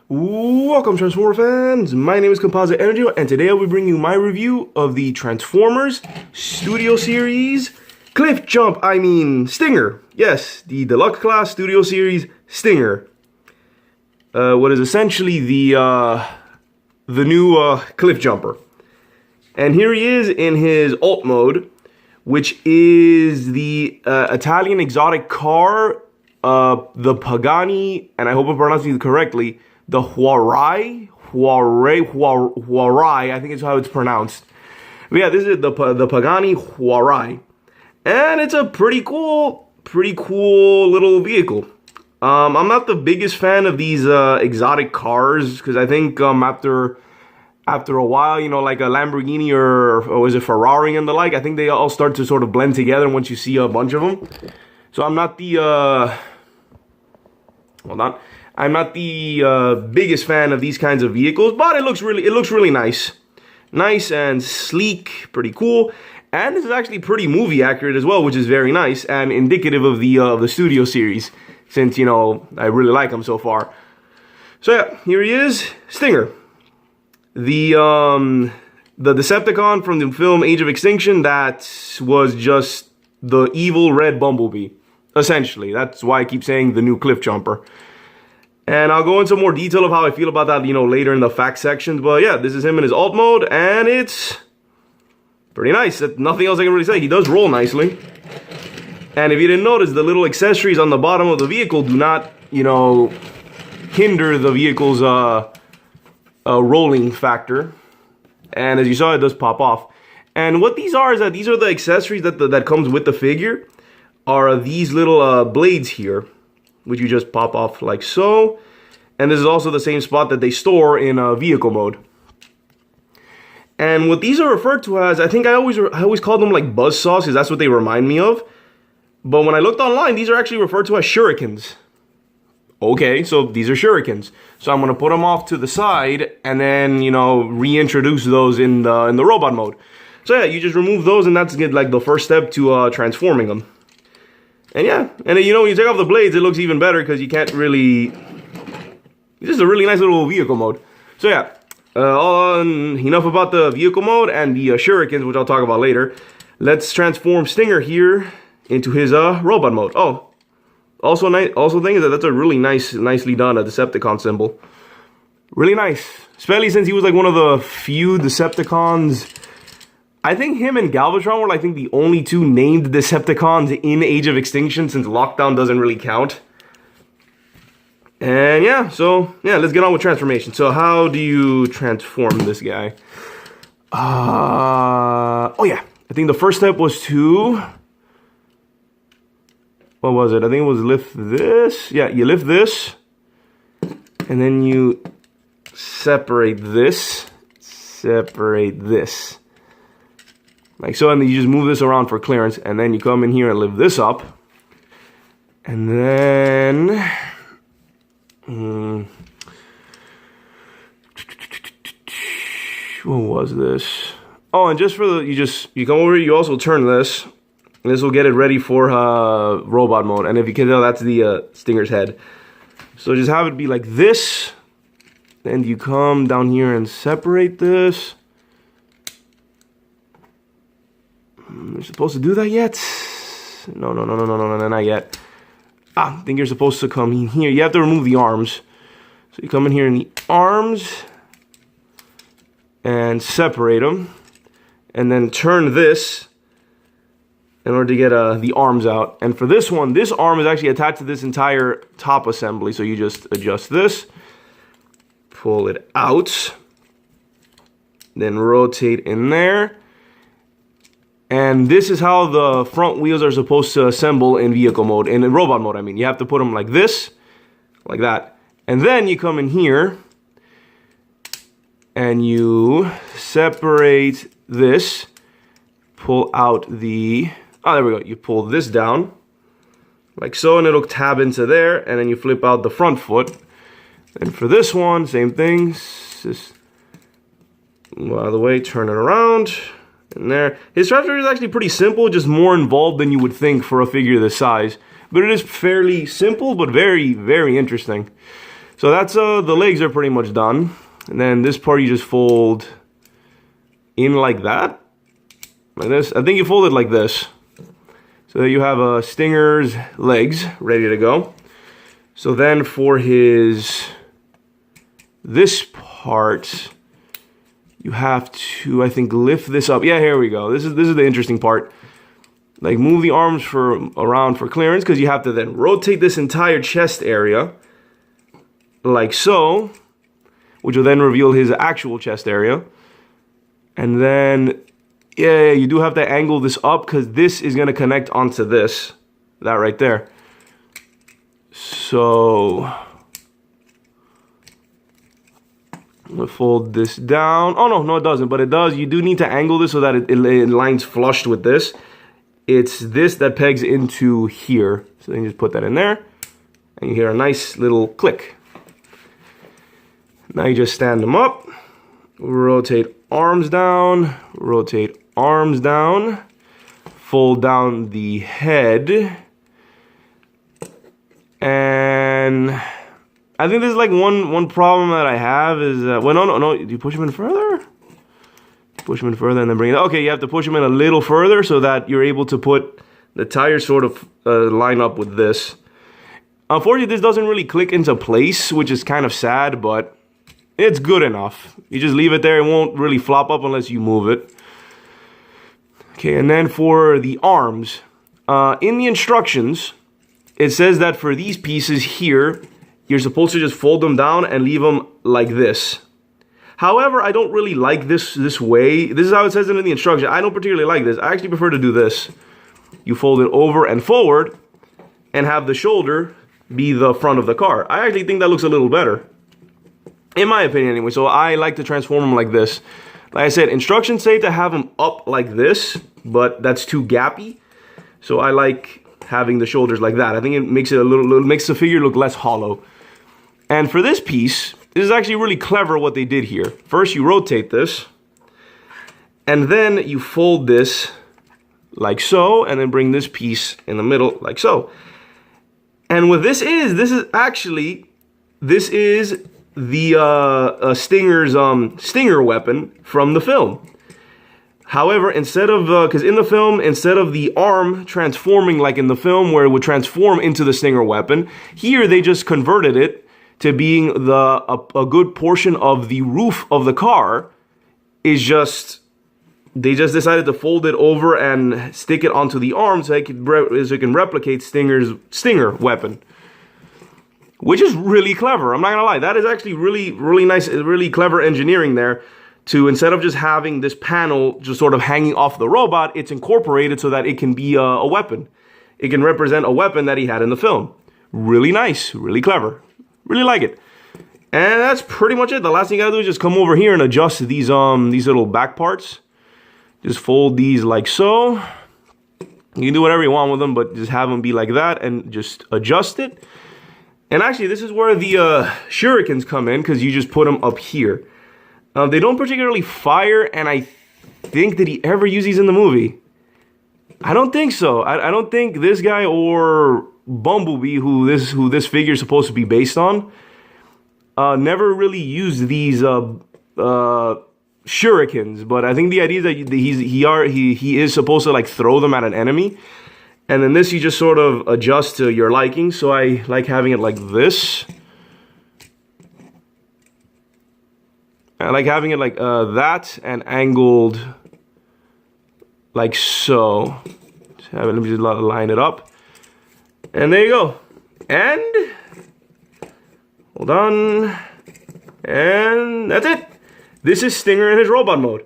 Welcome, Transformer fans. My name is Composite EnerJoe, and today I will bring you my review of the Transformers Studio Series Stinger. Yes, the Deluxe Class Studio Series Stinger. What is essentially the new cliff jumper. And here he is in his alt mode, which is the Italian exotic car, the Pagani, and I hope I'm pronouncing it correctly, the Huarai, I think is how it's pronounced. But yeah, this is the Pagani Huarai, and it's a pretty cool little vehicle. I'm not the biggest fan of these exotic cars because I think after a while, you know, like a Lamborghini or was it Ferrari and the like, I think they all start to sort of blend together once you see a bunch of them. So I'm not the I'm not the biggest fan of these kinds of vehicles, but it looks really nice. Nice and sleek, pretty cool. And this is actually pretty movie accurate as well, which is very nice and indicative of the Studio Series, since, you know, I really like them so far. So yeah, here he is, Stinger. The Decepticon from the film Age of Extinction that was just the evil red Bumblebee. Essentially, that's why I keep saying the new cliff jumper. And I'll go into more detail of how I feel about that, you know, later in the fact sections. But yeah, this is him in his alt mode, and it's pretty nice. Nothing else I can really say. He does roll nicely. And if you didn't notice, the little accessories on the bottom of the vehicle do not, you know, hinder the vehicle's rolling factor. And as you saw, it does pop off. And what these are is that these are the accessories that comes with the figure. Are these little blades here, which you just pop off like so. And this is also the same spot that they store in vehicle mode. And what these are referred to as, I think I always call them like buzzsaws, because that's what they remind me of. But when I looked online, these are actually referred to as shurikens. Okay, so these are shurikens. So I'm gonna put them off to the side and then, you know, reintroduce those in the robot mode. So yeah, you just remove those, and that's like the first step to transforming them. And yeah, and then, you know, when you take off the blades, it looks even better because you can't really... This is a really nice little vehicle mode. So yeah, enough about the vehicle mode and the shurikens, which I'll talk about later. Let's transform Stinger here into his robot mode. Oh, also thing is that that's a really nicely done Decepticon symbol. Really nice, especially since he was like one of the few Decepticons. I think him and Galvatron were, I think, the only two named Decepticons in Age of Extinction, since Lockdown doesn't really count. And yeah, so yeah, let's get on with transformation. So how do you transform this guy? Oh yeah, I think the first step was to... What was it? I think it was lift this. Yeah, you lift this. And then you separate this. Like so, and then you just move this around for clearance, and then you come in here and lift this up. And then... what was this? Oh, and just for the... You come over here, you also turn this. And this will get it ready for robot mode. And if you can tell, that's the Stinger's head. So just have it be like this. And you come down here and separate this. You're supposed to do that yet? No, not yet. I think you're supposed to come in here. You have to remove the arms. So you come in here in the arms and separate them. And then turn this in order to get the arms out. And for this one, this arm is actually attached to this entire top assembly. So you just adjust this, pull it out, then rotate in there. And this is how the front wheels are supposed to assemble in vehicle mode, in robot mode, I mean. You have to put them like this, like that. And then you come in here, and you separate this, pull out the... Oh, there we go. You pull this down, like so, and it'll tab into there, and then you flip out the front foot. And for this one, same thing. Just go out of the way, turn it around. And there. His transfer is actually pretty simple, just more involved than you would think for a figure this size. But it is fairly simple, but very, very interesting. So that's the legs are pretty much done. And then this part you just fold in like that. Like this. I think you fold it like this. So you have Stinger's legs ready to go. So then for this part, you have to, I think, lift this up. Yeah, here we go. This is the interesting part. Like move the arms around for clearance, because you have to then rotate this entire chest area like so, which will then reveal his actual chest area. And then, yeah, you do have to angle this up because this is going to connect onto this, that right there. So I'm going to fold this down. Oh, no, it doesn't, but it does. You do need to angle this so that it lines flushed with this. It's this that pegs into here. So then you just put that in there, and you hear a nice little click. Now you just stand them up, rotate arms down, fold down the head, and I think there's like one problem that I have is, well, no, do you push them in further? Push them in further and then bring it, okay, you have to push them in a little further so that you're able to put the tires sort of line up with this. Unfortunately, this doesn't really click into place, which is kind of sad, but it's good enough. You just leave it there, it won't really flop up unless you move it. Okay, and then for the arms, in the instructions, it says that for these pieces here, you're supposed to just fold them down and leave them like this. However, I don't really like this way. This is how it says it in the instruction. I don't particularly like this. I actually prefer to do this. You fold it over and forward and have the shoulder be the front of the car. I actually think that looks a little better, in my opinion anyway. So I like to transform them like this. Like I said, instructions say to have them up like this, but that's too gappy. So I like having the shoulders like that. I think it makes it makes the figure look less hollow. And for this piece, this is actually really clever what they did here. First, you rotate this, and then you fold this like so, and then bring this piece in the middle like so. And what this is the Stinger's Stinger weapon from the film. However, instead of, because in the film, instead of the arm transforming like in the film where it would transform into the Stinger weapon, here they just converted it to being a good portion of the roof of the car is just, they just decided to fold it over and stick it onto the arm so it can replicate Stinger's Stinger weapon. Which is really clever, I'm not gonna lie. That is actually really nice, really clever engineering there. To, instead of just having this panel just sort of hanging off the robot, it's incorporated so that it can be a weapon. It can represent a weapon that he had in the film. Really nice, really clever. Really like it. And that's pretty much it. The last thing you gotta do is just come over here and adjust these little back parts. Just fold these like so. You can do whatever you want with them, but just have them be like that and just adjust it. And actually, this is where the shurikens come in, because you just put them up here. They don't particularly fire, and I think, did he ever use these in the movie? I don't think so. I don't think this guy or Bumblebee, who this figure is supposed to be based on, never really used these shurikens. But I think the idea is that he is supposed to like throw them at an enemy. And then this you just sort of adjust to your liking. So I like having it like this. I like having it like that and angled like so. Let me just line it up. And there you go. And hold on. And that's it. This is Stinger in his robot mode,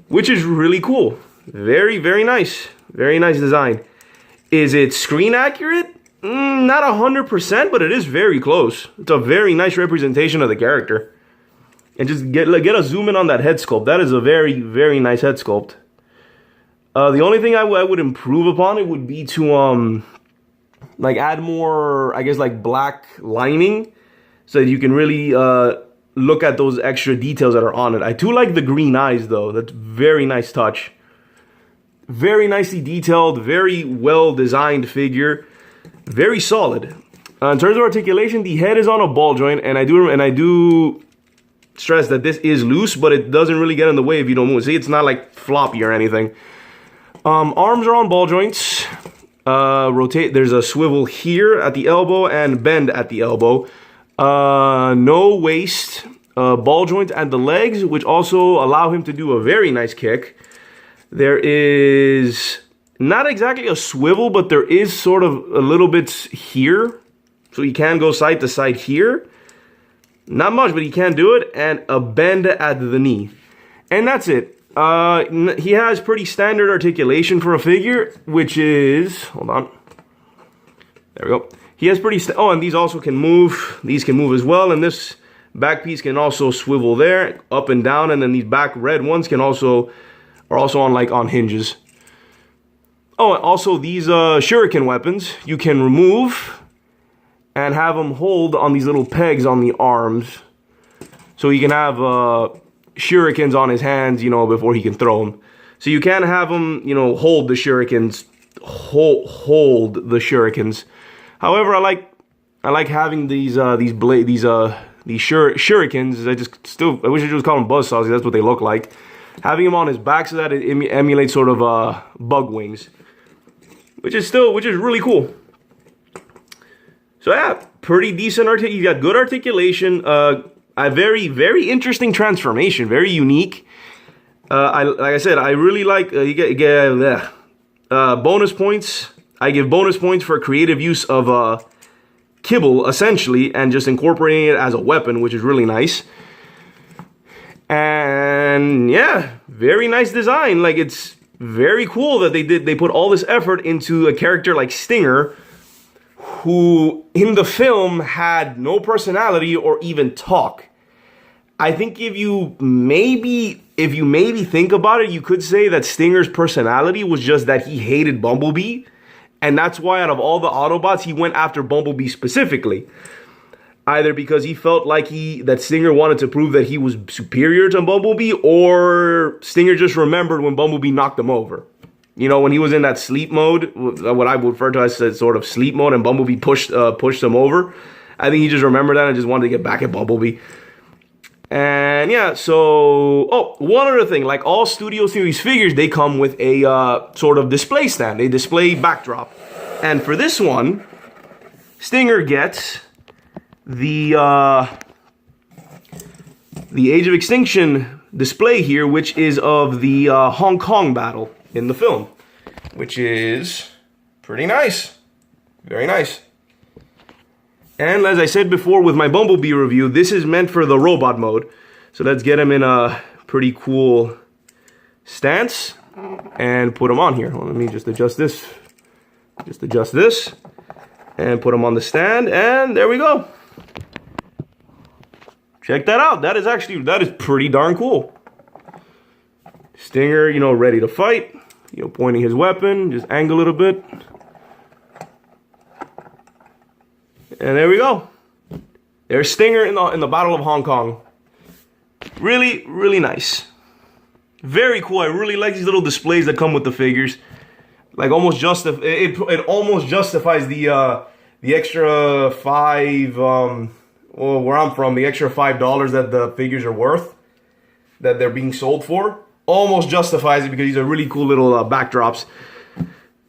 which is really cool. Very nice. Very nice design. Is it screen accurate? Not 100%, but it is very close. It's a very nice representation of the character. And just get a zoom in on that head sculpt. That is a very nice head sculpt. The only thing I would improve upon it would be to like add more, I guess, like black lining, so that you can really look at those extra details that are on it. I do like the green eyes though. That's very nice touch. Very nicely detailed, very well designed figure. Very solid. In terms of articulation, the head is on a ball joint, and I do stress that this is loose, but it doesn't really get in the way if you don't move. See, it's not like floppy or anything. Arms are on ball joints. Rotate. There's a swivel here at the elbow and bend at the elbow. No waist. Ball joint at the legs, which also allow him to do a very nice kick. There is not exactly a swivel, but there is sort of a little bit here. So he can go side to side here. Not much, but he can do it. And a bend at the knee. And that's it. He has pretty standard articulation for a figure, which is... Hold on. There we go. He has pretty... Oh, and these also can move. These can move as well. And this back piece can also swivel there, up and down. And then these back red ones can also... are also on hinges. Oh, and also these shuriken weapons you can remove and have them hold on these little pegs on the arms, so you can have shurikens on his hands, you know, before he can throw them. So you can have him, you know, hold the shurikens, hold the shurikens. However, I like having these shurikens. I wish I just call them buzzsaws. That's what they look like. Having him on his back so that it emulates sort of bug wings, which is really cool. So yeah, pretty decent you got good articulation, a very, very interesting transformation, very unique. Like I said, I really like you get bonus points. I give bonus points for creative use of kibble essentially, and just incorporating it as a weapon, which is really nice. And yeah, very nice design. Like, it's very cool that they put all this effort into a character like Stinger, who in the film had no personality or even talk. I think if you maybe think about it, you could say that Stinger's personality was just that he hated Bumblebee, and that's why out of all the Autobots he went after Bumblebee specifically. Either because he felt like that Stinger wanted to prove that he was superior to Bumblebee, or Stinger just remembered when Bumblebee knocked him over. You know, when he was in that sleep mode, what I would refer to as sort of sleep mode, and Bumblebee pushed him over. I think he just remembered that and just wanted to get back at Bumblebee. And yeah, so... one other thing. Like all Studio Series figures, they come with a sort of display stand. A display backdrop. And for this one, Stinger gets the Age of Extinction display here, which is of the Hong Kong battle in the film, which is pretty nice. Very nice. And as I said before with my Bumblebee review, this is meant for the robot mode. So let's get him in a pretty cool stance and put him on here. Well, let me just adjust this. Just adjust this and put him on the stand, and there we go. Check that out. That is pretty darn cool. Stinger, you know, ready to fight. You know, pointing his weapon. Just angle it a bit. And there we go. There's Stinger in the Battle of Hong Kong. Really, really nice. Very cool. I really like these little displays that come with the figures. Like almost it almost justifies the extra $5. Well, where I'm from, the extra $5 that the figures are worth, that they're being sold for, almost justifies it because these are really cool little backdrops.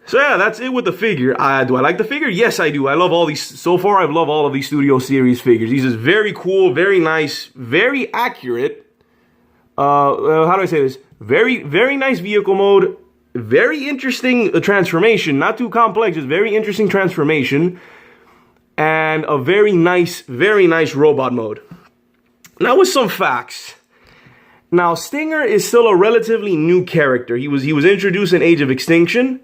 So yeah, that's it with the figure. Do I like the figure? Yes, I do. I love all these. So far, I've loved all of these Studio Series figures. These is very cool, very nice, very accurate. How do I say this? Very, very nice vehicle mode. Very interesting transformation. Not too complex. Just very interesting transformation. And a very nice robot mode. Now with some facts. Now Stinger is still a relatively new character. He was introduced in Age of Extinction,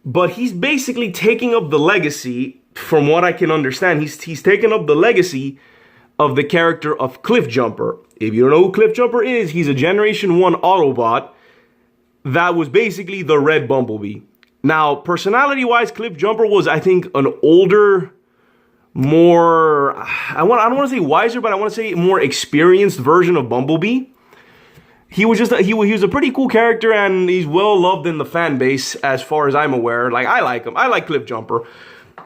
but he's basically taking up the legacy, from what I can understand. He's taken up the legacy of the character of Cliffjumper. If you don't know who Cliffjumper is, he's a Generation 1 Autobot that was basically the red Bumblebee. Now, personality-wise, Cliffjumper was, I think, an older, more, I don't want to say wiser, but I want to say more experienced version of Bumblebee. He was a pretty cool character, and he's well loved in the fan base as far as I'm aware. Like, I like him. I like Cliffjumper.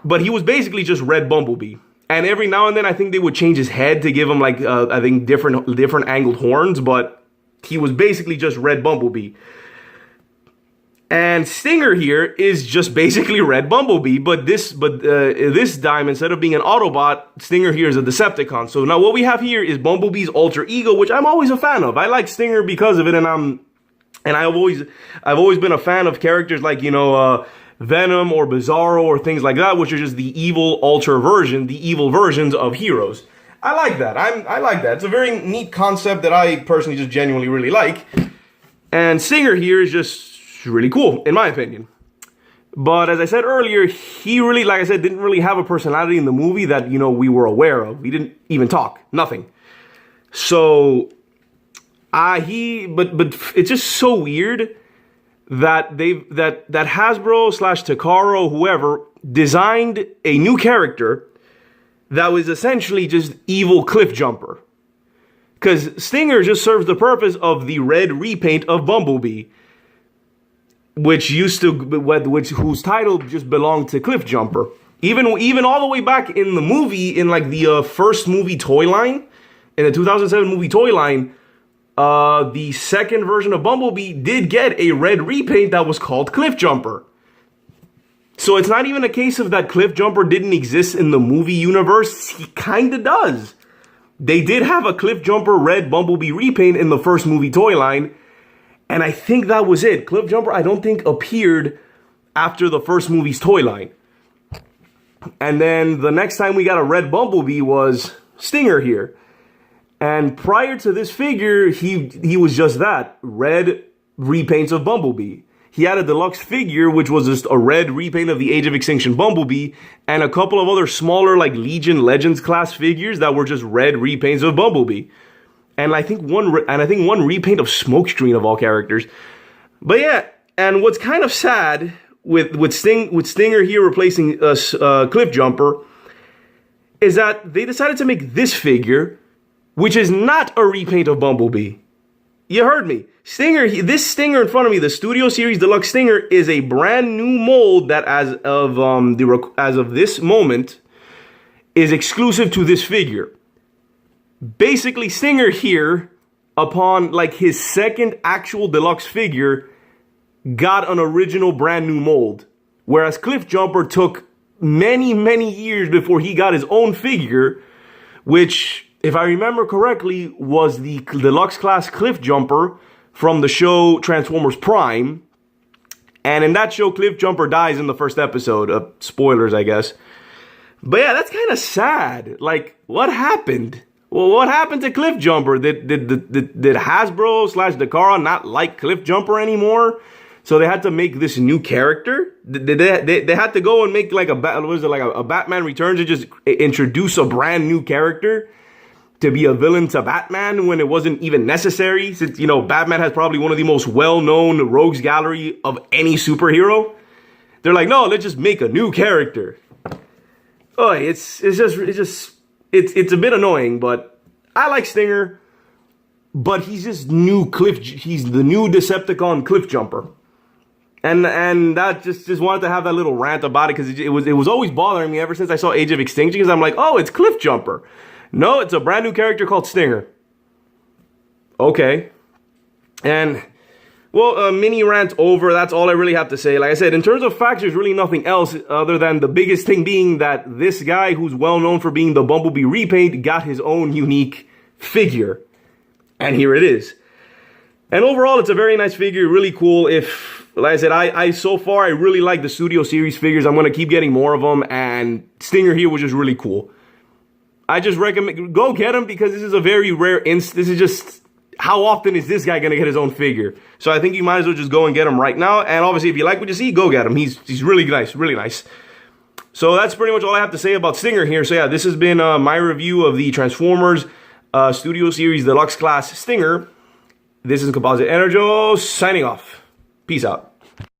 But he was basically just Red Bumblebee. And every now and then, I think they would change his head to give him, like, I think different angled horns. But he was basically just Red Bumblebee. And Stinger here is just basically Red Bumblebee, but this time, instead of being an Autobot, Stinger here is a Decepticon. So now what we have here is Bumblebee's alter ego, which I'm always a fan of. I like Stinger because of it, and I've always been a fan of characters like, you know, Venom or Bizarro or things like that, which are just the evil the evil versions of heroes. I like that. I like that. It's a very neat concept that I personally just genuinely really like. And Stinger here is just really cool, in my opinion. But as I said earlier, he really, like I said, didn't really have a personality in the movie that, you know, we were aware of. He didn't even talk. Nothing. So, but it's just so weird that that Hasbro / Takaro, whoever, designed a new character that was essentially just evil Cliff Jumper. Because Stinger just serves the purpose of the red repaint of Bumblebee, whose title just belonged to Cliff Jumper. Even all the way back in the movie, in like the first movie toy line, in the 2007 movie toy line, the second version of Bumblebee did get a red repaint that was called Cliff Jumper. So it's not even a case of that Cliff Jumper didn't exist in the movie universe. He kind of does. They did have a Cliff Jumper red Bumblebee repaint in the first movie toy line. And I think that was it. Cliff Jumper, I don't think, appeared after the first movie's toy line. And then the next time we got a red Bumblebee was Stinger here. And prior to this figure, he was just that, red repaints of Bumblebee. He had a deluxe figure, which was just a red repaint of the Age of Extinction Bumblebee, and a couple of other smaller, like, Legion Legends class figures that were just red repaints of Bumblebee. And I think one repaint of Smokescreen of all characters. But yeah, and what's kind of sad with Stinger here replacing Cliff Jumper is that they decided to make this figure, which is not a repaint of Bumblebee. You heard me. This Stinger in front of me, the Studio Series Deluxe Stinger, is a brand new mold that, as of this moment, is exclusive to this figure. Basically, Stinger here, upon like his second actual deluxe figure, got an original brand new mold. Whereas Cliff Jumper took many, many years before he got his own figure, which, if I remember correctly, was the deluxe class Cliff Jumper from the show Transformers Prime. And in that show, Cliff Jumper dies in the first episode. Spoilers, I guess. But yeah, that's kind of sad. Like, what happened? Well, what happened to Cliff Jumper? Did Hasbro / Takara not like Cliff Jumper anymore? So they had to make this new character? They had to go and make like a Batman Returns and just introduce a brand new character to be a villain to Batman when it wasn't even necessary? Since, you know, Batman has probably one of the most well-known rogues gallery of any superhero. They're like, no, let's just make a new character. Oh, it's a bit annoying, but I like Stinger. But he's just he's the new Decepticon Cliff Jumper. And that just wanted to have that little rant about it, because it was always bothering me ever since I saw Age of Extinction, because I'm like, oh, it's Cliff Jumper. No, it's a brand new character called Stinger. Okay. And, well, mini rant over. That's all I really have to say. Like I said, in terms of facts, there's really nothing else other than the biggest thing being that this guy, who's well known for being the Bumblebee repaint, got his own unique figure. And here it is. And overall, it's a very nice figure. Really cool. Like I said, so far, I really like the Studio Series figures. I'm going to keep getting more of them. And Stinger here was just really cool. I just recommend, go get him, because this is a very rare this is just, how often is this guy going to get his own figure? So I think you might as well just go and get him right now. And obviously, if you like what you see, go get him. He's really nice, really nice. So that's pretty much all I have to say about Stinger here. So yeah, this has been my review of the Transformers Studio Series Deluxe Class Stinger. This is Composite EnerJoe signing off. Peace out.